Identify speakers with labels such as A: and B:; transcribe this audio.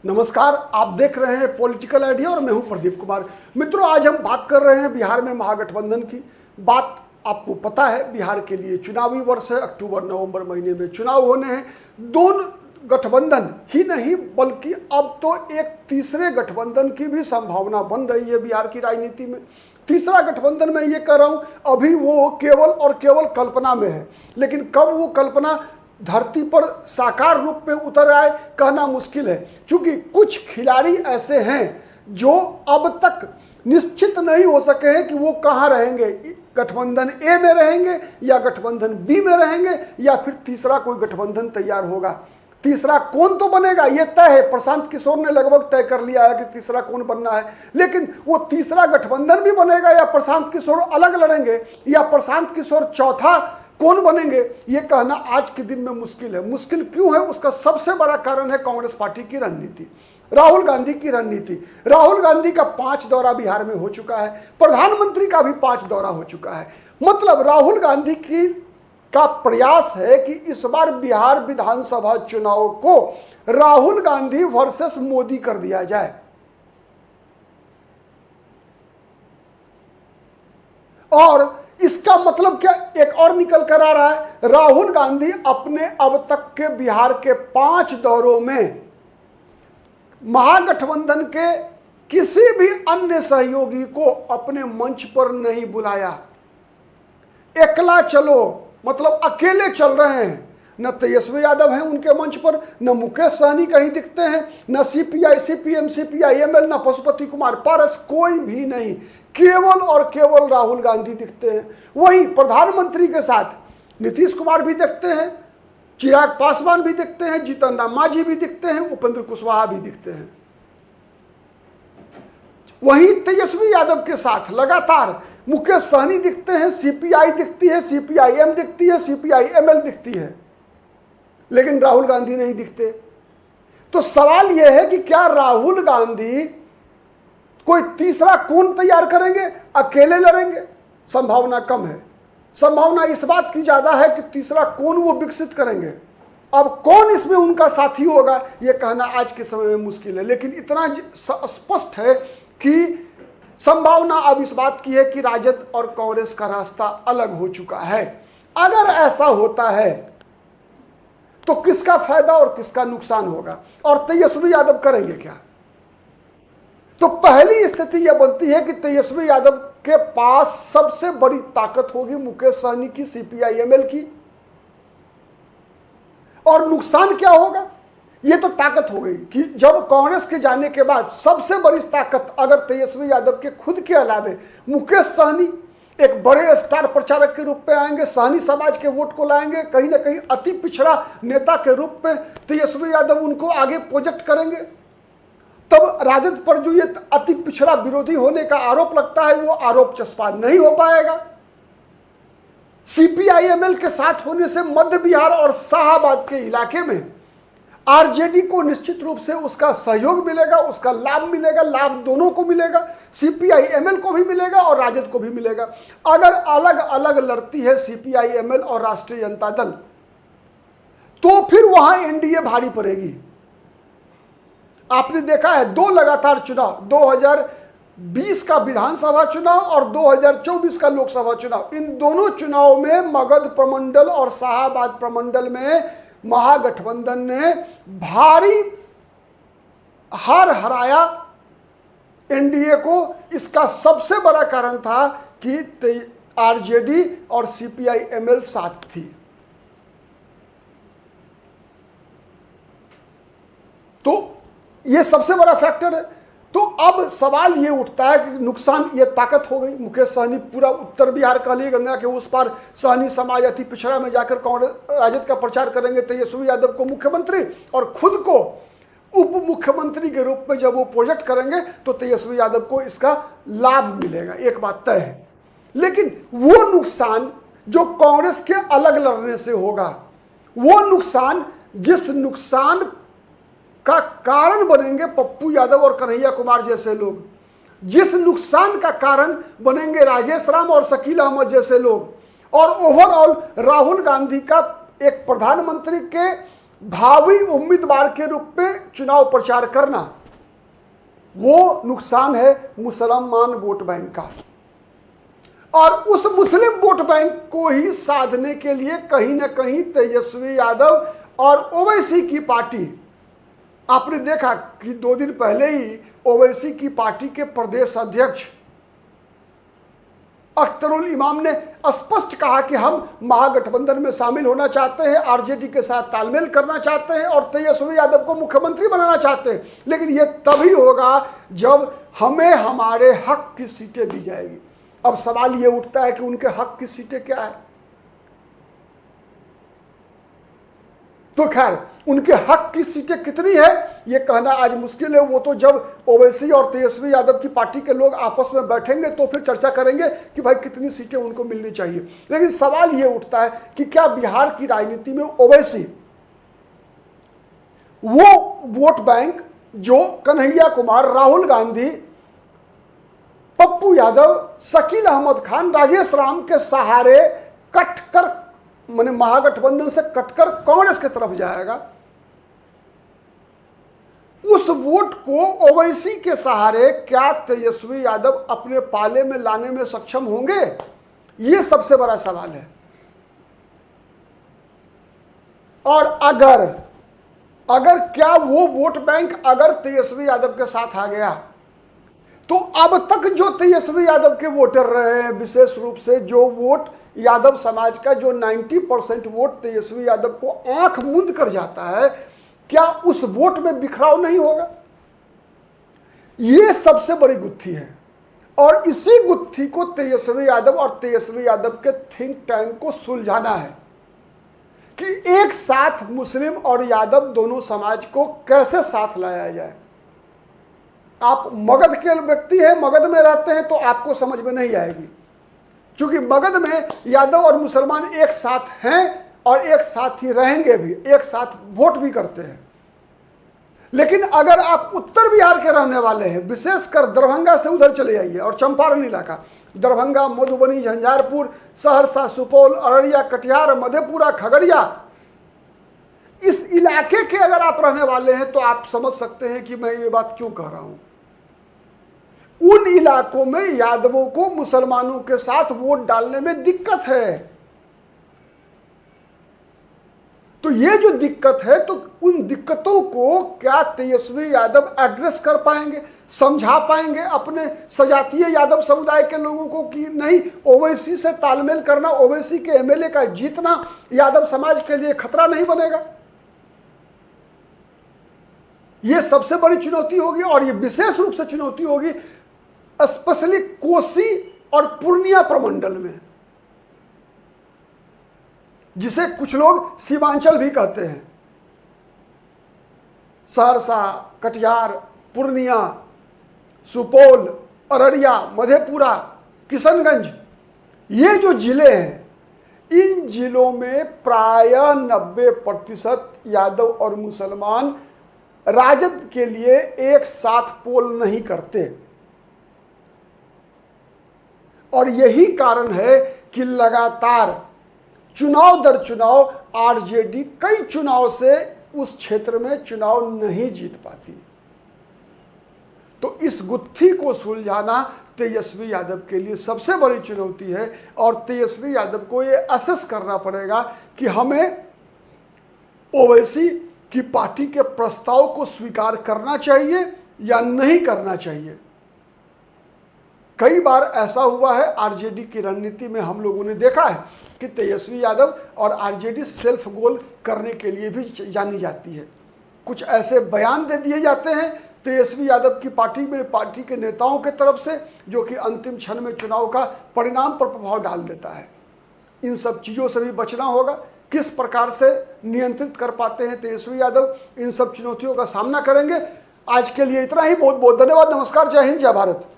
A: नमस्कार, आप देख रहे हैं पॉलिटिकल आइडिया और मैं हूं प्रदीप कुमार। मित्रों, आज हम बात कर रहे हैं बिहार में महागठबंधन की। बात आपको पता है, बिहार के लिए चुनावी वर्ष है, अक्टूबर नवंबर महीने में चुनाव होने हैं। दोनों गठबंधन ही नहीं बल्कि अब तो एक तीसरे गठबंधन की भी संभावना बन रही है बिहार की राजनीति में। तीसरा गठबंधन मैं ये कह रहा हूँ, अभी वो केवल और केवल कल्पना में है, लेकिन कब वो कल्पना धरती पर साकार रूप में उतर आए कहना मुश्किल है, क्योंकि कुछ खिलाड़ी ऐसे हैं जो अब तक निश्चित नहीं हो सके हैं कि वो कहाँ रहेंगे, गठबंधन ए में रहेंगे या गठबंधन बी में रहेंगे या फिर तीसरा कोई गठबंधन तैयार होगा। तीसरा कौन तो बनेगा ये तय है, प्रशांत किशोर ने लगभग तय कर लिया है कि तीसरा कौन बनना है, लेकिन वो तीसरा गठबंधन भी बनेगा या प्रशांत किशोर अलग लड़ेंगे या प्रशांत किशोर चौथा कौन बनेंगे, ये कहना आज के दिन में मुश्किल है। मुश्किल क्यों है, उसका सबसे बड़ा कारण है कांग्रेस पार्टी की रणनीति, राहुल गांधी की रणनीति। राहुल गांधी का 5 दौरा बिहार में हो चुका है, प्रधानमंत्री का भी 5 दौरा हो चुका है। मतलब राहुल गांधी का प्रयास है कि इस बार बिहार विधानसभा चुनाव को राहुल गांधी वर्सेस मोदी कर दिया जाए। और इसका मतलब क्या एक और निकल कर आ रहा है, राहुल गांधी अपने अब तक के बिहार के 5 दौरों में महागठबंधन के किसी भी अन्य सहयोगी को अपने मंच पर नहीं बुलाया। एकला चलो, मतलब अकेले चल रहे हैं। न तेजस्वी यादव हैं उनके मंच पर, न मुकेश सहनी कहीं दिखते हैं, न सीपीआई, सीपीएम, सीपीआईएमएल, न पशुपति कुमार पारस, कोई भी नहीं। केवल और केवल राहुल गांधी दिखते हैं। वहीं प्रधानमंत्री के साथ नीतीश कुमार भी दिखते हैं, चिराग पासवान भी दिखते हैं, जीतन राम मांझी भी दिखते हैं, उपेंद्र कुशवाहा भी दिखते हैं। वहीं तेजस्वी यादव के साथ लगातार मुकेश सहनी दिखते हैं, सीपीआई दिखती है, सीपीआईएम दिखती है, सीपीआईएमएल दिखती है, लेकिन राहुल गांधी नहीं दिखते। तो सवाल यह है कि क्या राहुल गांधी कोई तीसरा कौन तैयार करेंगे, अकेले लड़ेंगे? संभावना कम है। संभावना इस बात की ज्यादा है कि तीसरा कौन वो विकसित करेंगे। अब कौन इसमें उनका साथी होगा यह कहना आज के समय में मुश्किल है, लेकिन इतना स्पष्ट है कि संभावना अब इस बात की है कि राजद और कांग्रेस का रास्ता अलग हो चुका है। अगर ऐसा होता है तो किसका फायदा और किसका नुकसान होगा, और तेजस्वी यादव करेंगे क्या? तो पहली स्थिति यह बनती है कि तेजस्वी यादव के पास सबसे बड़ी ताकत होगी मुकेश सहनी की, सीपीआईएमएल की। और नुकसान क्या होगा? यह तो ताकत हो गई कि जब कांग्रेस के जाने के बाद सबसे बड़ी ताकत अगर तेजस्वी यादव के खुद के अलावे मुकेश सहनी एक बड़े स्टार प्रचारक के रूप में आएंगे, सहनी समाज के वोट को लाएंगे, कहीं ना कहीं अति पिछड़ा नेता के रूप में तेजस्वी यादव उनको आगे प्रोजेक्ट करेंगे, तब राजद पर जो ये अति पिछड़ा विरोधी होने का आरोप लगता है वो आरोप चस्पा नहीं हो पाएगा। सीपीआईएमएल के साथ होने से मध्य बिहार और शाहाबाद के इलाके में आरजेडी को निश्चित रूप से उसका सहयोग मिलेगा, उसका लाभ मिलेगा, लाभ दोनों को मिलेगा, सीपीआईएमएल को भी मिलेगा और राजद को भी मिलेगा। अगर अलग अलग लड़ती है सीपीआईएमएल और राष्ट्रीय जनता दल, तो फिर वहां एनडीए भारी पड़ेगी। आपने देखा है 2 लगातार चुनाव, 2020 का विधानसभा चुनाव और 2024 का लोकसभा चुनाव, इन दोनों चुनाव में मगध प्रमंडल और शाहाबाद प्रमंडल में महागठबंधन ने भारी हार हराया एनडीए को। इसका सबसे बड़ा कारण था कि आरजेडी और सीपीआईएमएल साथ थी। तो यह सबसे बड़ा फैक्टर है। तो अब सवाल ये उठता है कि नुकसान, ये ताकत हो गई। मुकेश सहनी पूरा उत्तर बिहार का लिए गंगा के उस पार सहनी समाज अति पिछड़ा में जाकर कांग्रेस राजद का प्रचार करेंगे, तेजस्वी यादव को मुख्यमंत्री और खुद को उप मुख्यमंत्री के रूप में जब वो प्रोजेक्ट करेंगे तो तेजस्वी यादव को इसका लाभ मिलेगा, एक बात तय है। लेकिन वो नुकसान जो कांग्रेस के अलग लड़ने से होगा, वो नुकसान, जिस नुकसान का कारण बनेंगे पप्पू यादव और कन्हैया कुमार जैसे लोग, जिस नुकसान का कारण बनेंगे राजेश राम और शकील अहमद जैसे लोग, और ओवरऑल राहुल गांधी का एक प्रधानमंत्री के भावी उम्मीदवार के रूप में चुनाव प्रचार करना, वो नुकसान है मुसलमान वोट बैंक का। और उस मुस्लिम वोट बैंक को ही साधने के लिए कहीं ना कहीं तेजस्वी यादव और ओवैसी की पार्टी, आपने देखा कि 2 दिन पहले ही ओवैसी की पार्टी के प्रदेश अध्यक्ष अख्तरुल इमाम ने स्पष्ट कहा कि हम महागठबंधन में शामिल होना चाहते हैं, आरजेडी के साथ तालमेल करना चाहते हैं और तेजस्वी यादव को मुख्यमंत्री बनाना चाहते हैं, लेकिन यह तभी होगा जब हमें हमारे हक की सीटें दी जाएगी। अब सवाल यह उठता है कि उनके हक की सीटें क्या है? तो खैर, उनके हक की सीटें कितनी है यह कहना आज मुश्किल है। वो तो जब ओवैसी और तेजस्वी यादव की पार्टी के लोग आपस में बैठेंगे तो फिर चर्चा करेंगे कि भाई कितनी सीटें उनको मिलनी चाहिए। लेकिन सवाल यह उठता है कि क्या बिहार की राजनीति में ओवैसी, वो वोट बैंक जो कन्हैया कुमार, राहुल गांधी, पप्पू यादव, शकील अहमद खान, राजेश राम के सहारे कटकर, माने महागठबंधन से कटकर कांग्रेस की तरफ जाएगा, उस वोट को ओवैसी के सहारे क्या तेजस्वी यादव अपने पाले में लाने में सक्षम होंगे? यह सबसे बड़ा सवाल है। और अगर क्या वो वोट बैंक अगर तेजस्वी यादव के साथ आ गया तो अब तक जो तेजस्वी यादव के वोटर रहे हैं, विशेष रूप से जो वोट यादव समाज का, जो 90% वोट तेजस्वी यादव को आंख मूंद कर जाता है, क्या उस वोट में बिखराव नहीं होगा? यह सबसे बड़ी गुत्थी है और इसी गुत्थी को तेजस्वी यादव और तेजस्वी यादव के थिंक टैंक को सुलझाना है कि एक साथ मुस्लिम और यादव दोनों समाज को कैसे साथ लाया जाए। आप मगध के व्यक्ति हैं, मगध में रहते हैं, तो आपको समझ में नहीं आएगी, क्योंकि मगध में यादव और मुसलमान एक साथ हैं और एक साथ ही रहेंगे भी, एक साथ वोट भी करते हैं। लेकिन अगर आप उत्तर बिहार के रहने वाले हैं, विशेषकर दरभंगा से उधर चले जाइए और चंपारण इलाका, दरभंगा, मधुबनी, झंझारपुर, सहरसा, सुपौल, अररिया, कटिहार, मधेपुरा, खगड़िया, इस इलाके के अगर आप रहने वाले हैं तो आप समझ सकते हैं कि मैं ये बात क्यों कह रहा हूं। उन इलाकों में यादवों को मुसलमानों के साथ वोट डालने में दिक्कत है। तो ये जो दिक्कत है, तो उन दिक्कतों को क्या तेजस्वी यादव एड्रेस कर पाएंगे, समझा पाएंगे अपने सजातीय यादव समुदाय के लोगों को कि नहीं, ओवैसी से तालमेल करना, ओवैसी के एमएलए का जीतना यादव समाज के लिए खतरा नहीं बनेगा? यह सबसे बड़ी चुनौती होगी और यह विशेष रूप से चुनौती होगी स्पेशली कोसी और पूर्णिया प्रमंडल में, जिसे कुछ लोग सीमांचल भी कहते हैं। सहरसा, कटिहार, पूर्णिया, सुपौल, अररिया, मधेपुरा, किशनगंज, ये जो जिले हैं, इन जिलों में प्रायः 90% यादव और मुसलमान राजद के लिए एक साथ पोल नहीं करते। और यही कारण है कि लगातार चुनाव दर चुनाव आरजेडी कई चुनाव से उस क्षेत्र में चुनाव नहीं जीत पाती। तो इस गुत्थी को सुलझाना तेजस्वी यादव के लिए सबसे बड़ी चुनौती है और तेजस्वी यादव को ये असेस करना पड़ेगा कि हमें ओवैसी की पार्टी के प्रस्ताव को स्वीकार करना चाहिए या नहीं करना चाहिए। कई बार ऐसा हुआ है आरजेडी की रणनीति में, हम लोगों ने देखा है कि तेजस्वी यादव और आरजेडी सेल्फ गोल करने के लिए भी जानी जाती है। कुछ ऐसे बयान दे दिए जाते हैं तेजस्वी यादव की पार्टी में, पार्टी के नेताओं के तरफ से, जो कि अंतिम क्षण में चुनाव का परिणाम पर प्रभाव डाल देता है। इन सब चीज़ों से भी बचना होगा। किस प्रकार से नियंत्रित कर पाते हैं तेजस्वी यादव, इन सब चुनौतियों का सामना करेंगे। आज के लिए इतना ही। बहुत बहुत धन्यवाद। नमस्कार। जय हिंद, जय भारत।